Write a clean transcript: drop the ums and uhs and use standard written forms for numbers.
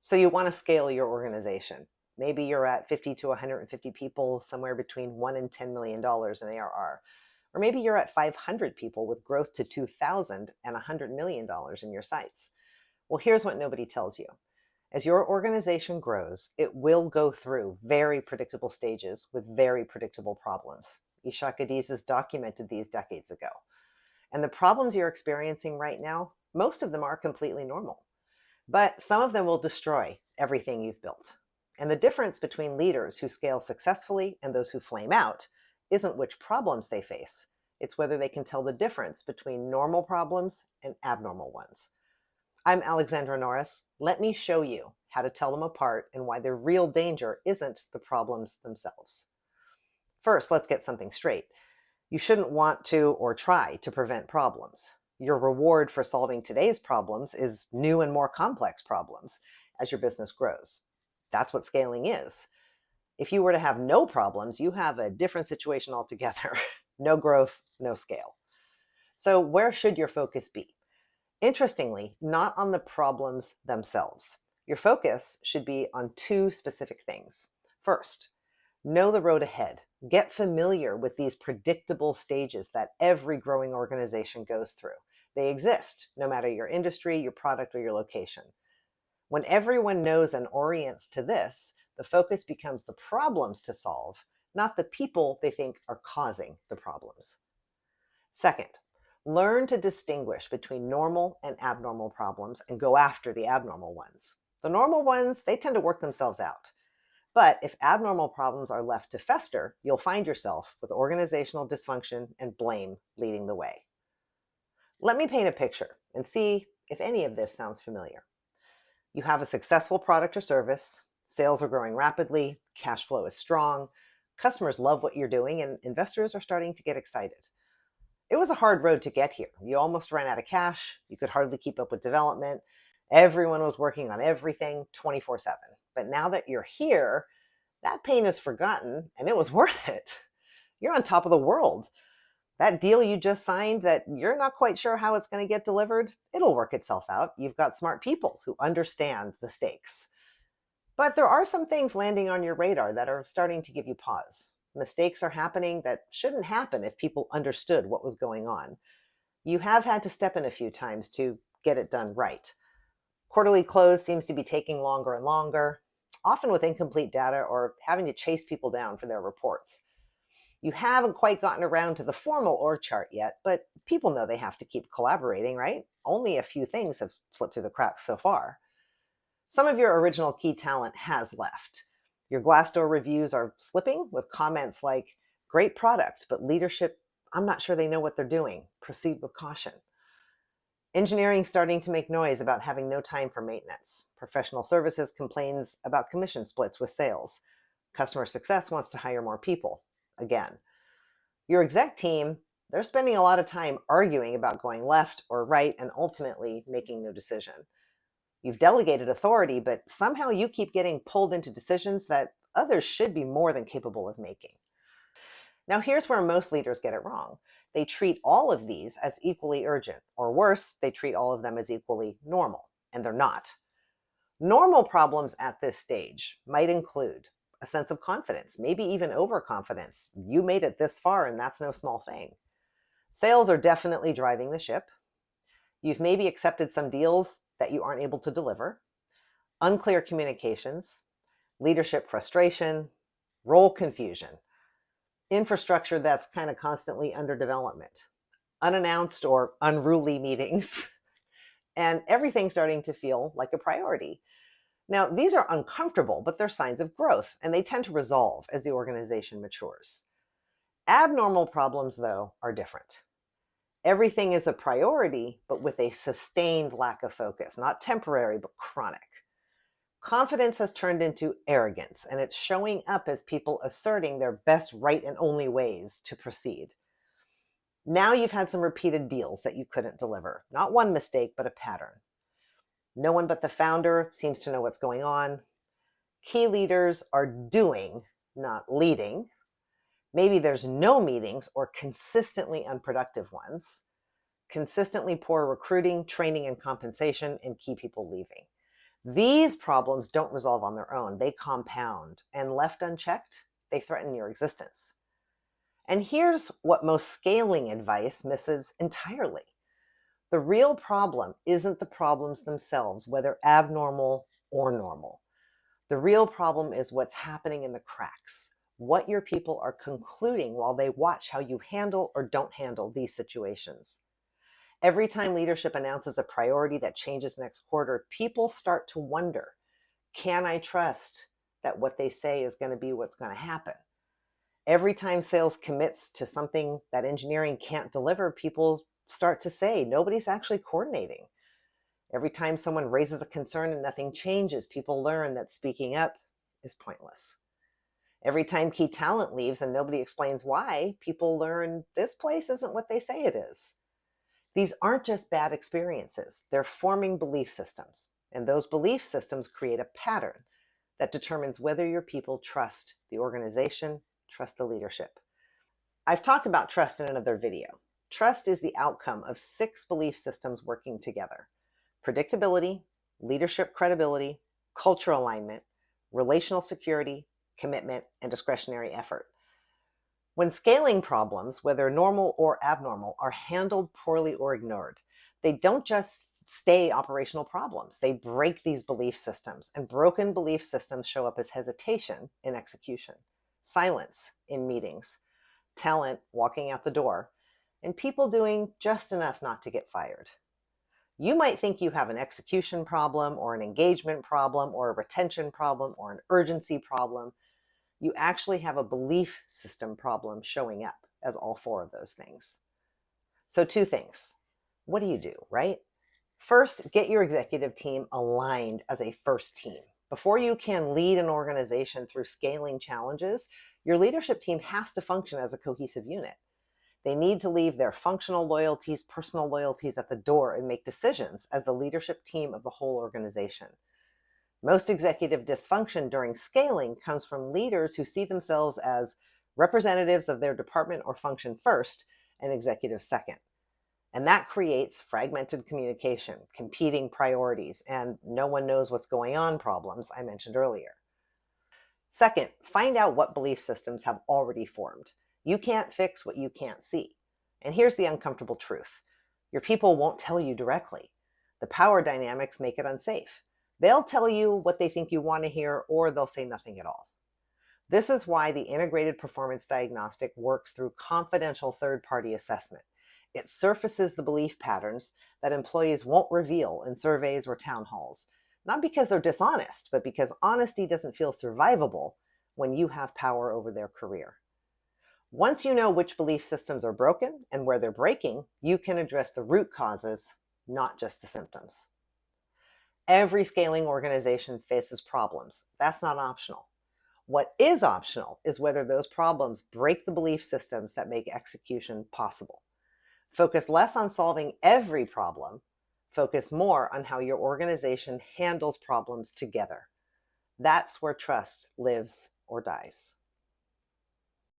So you want to scale your organization. Maybe you're at 50 to 150 people, somewhere between $1 and $10 million in ARR. Or maybe you're at 500 people with growth to 2,000 and $100 million in your sights. Well, here's what nobody tells you. As your organization grows, it will go through very predictable stages with very predictable problems. Ishak Adiz has documented these decades ago. And the problems you're experiencing right now, most of them are completely normal. But some of them will destroy everything you've built. And the difference between leaders who scale successfully and those who flame out isn't which problems they face. It's whether they can tell the difference between normal problems and abnormal ones. I'm Alexandra Norris. Let me show you how to tell them apart and why the real danger isn't the problems themselves. First, let's get something straight. You shouldn't want to or try to prevent problems. Your reward for solving today's problems is new and more complex problems as your business grows. That's what scaling is. If you were to have no problems, you have a different situation altogether. No growth, no scale. So where should your focus be? Interestingly, not on the problems themselves. Your focus should be on two specific things. First, know the road ahead. Get familiar with these predictable stages that every growing organization goes through. They exist, no matter your industry, your product, or your location. When everyone knows and orients to this, the focus becomes the problems to solve, not the people they think are causing the problems. Second, learn to distinguish between normal and abnormal problems and go after the abnormal ones. The normal ones, they tend to work themselves out. But if abnormal problems are left to fester, you'll find yourself with organizational dysfunction and blame leading the way. Let me paint a picture and see if any of this sounds familiar. You have a successful product or service, sales are growing rapidly, cash flow is strong, customers love what you're doing, and investors are starting to get excited. It was a hard road to get here. You almost ran out of cash, you could hardly keep up with development, everyone was working on everything 24/7. But now that you're here, that pain is forgotten and it was worth it. You're on top of the world. That deal you just signed that you're not quite sure how it's going to get delivered, it'll work itself out. You've got smart people who understand the stakes. But there are some things landing on your radar that are starting to give you pause. Mistakes are happening that shouldn't happen if people understood what was going on. You have had to step in a few times to get it done right. Quarterly close seems to be taking longer and longer, often with incomplete data or having to chase people down for their reports. You haven't quite gotten around to the formal org chart yet, but people know they have to keep collaborating, right? Only a few things have slipped through the cracks so far. Some of your original key talent has left. Your Glassdoor reviews are slipping with comments like, great product, but leadership, I'm not sure they know what they're doing. Proceed with caution. Engineering starting to make noise about having no time for maintenance. Professional services complains about commission splits with sales. Customer success wants to hire more people. Again, your exec team, they're spending a lot of time arguing about going left or right and ultimately making no decision. You've delegated authority, but somehow you keep getting pulled into decisions that others should be more than capable of making. Now, here's where most leaders get it wrong. They treat all of these as equally urgent, or worse, they treat all of them as equally normal, and they're not. Normal problems at this stage might include a sense of confidence, maybe even overconfidence. You made it this far, and that's no small thing. Sales are definitely driving the ship. You've maybe accepted some deals that you aren't able to deliver. Unclear communications, leadership frustration, role confusion, infrastructure that's kind of constantly under development, unannounced or unruly meetings, and everything starting to feel like a priority. Now, these are uncomfortable, but they're signs of growth, and they tend to resolve as the organization matures. Abnormal problems, though, are different. Everything is a priority, but with a sustained lack of focus, not temporary, but chronic. Confidence has turned into arrogance, and it's showing up as people asserting their best, right, and only ways to proceed. Now you've had some repeated deals that you couldn't deliver. Not one mistake, but a pattern. No one but the founder seems to know what's going on. Key leaders are doing, not leading. Maybe there's no meetings or consistently unproductive ones. Consistently poor recruiting, training, and compensation, and key people leaving. These problems don't resolve on their own. They compound, and left unchecked, they threaten your existence. And here's what most scaling advice misses entirely. The real problem isn't the problems themselves, whether abnormal or normal. The real problem is what's happening in the cracks, what your people are concluding while they watch how you handle or don't handle these situations. Every time leadership announces a priority that changes next quarter, people start to wonder, can I trust that what they say is going to be what's going to happen? Every time sales commits to something that engineering can't deliver, people start to say, nobody's actually coordinating. Every time someone raises a concern and nothing changes, people learn that speaking up is pointless. Every time key talent leaves and nobody explains why, people learn this place isn't what they say it is. These aren't just bad experiences, they're forming belief systems. And those belief systems create a pattern that determines whether your people trust the organization, trust the leadership. I've talked about trust in another video. Trust is the outcome of 6 belief systems working together: predictability, leadership credibility, cultural alignment, relational security, commitment, and discretionary effort. When scaling problems, whether normal or abnormal, are handled poorly or ignored, they don't just stay operational problems. They break these belief systems, and broken belief systems show up as hesitation in execution, silence in meetings, talent walking out the door, and people doing just enough not to get fired. You might think you have an execution problem or an engagement problem or a retention problem or an urgency problem. You actually have a belief system problem showing up as all 4 of those things. So 2 things. What do, right? First, get your executive team aligned as a first team. Before you can lead an organization through scaling challenges, your leadership team has to function as a cohesive unit. They need to leave their functional loyalties, personal loyalties at the door and make decisions as the leadership team of the whole organization. Most executive dysfunction during scaling comes from leaders who see themselves as representatives of their department or function first and executives second. And that creates fragmented communication, competing priorities, and no one knows what's going on problems I mentioned earlier. Second, find out what belief systems have already formed. You can't fix what you can't see. And here's the uncomfortable truth. Your people won't tell you directly. The power dynamics make it unsafe. They'll tell you what they think you want to hear, or they'll say nothing at all. This is why the integrated performance diagnostic works through confidential third-party assessment. It surfaces the belief patterns that employees won't reveal in surveys or town halls, not because they're dishonest, but because honesty doesn't feel survivable when you have power over their career. Once you know which belief systems are broken and where they're breaking, you can address the root causes, not just the symptoms. Every scaling organization faces problems. That's not optional. What is optional is whether those problems break the belief systems that make execution possible. Focus less on solving every problem. Focus more on how your organization handles problems together. That's where trust lives or dies.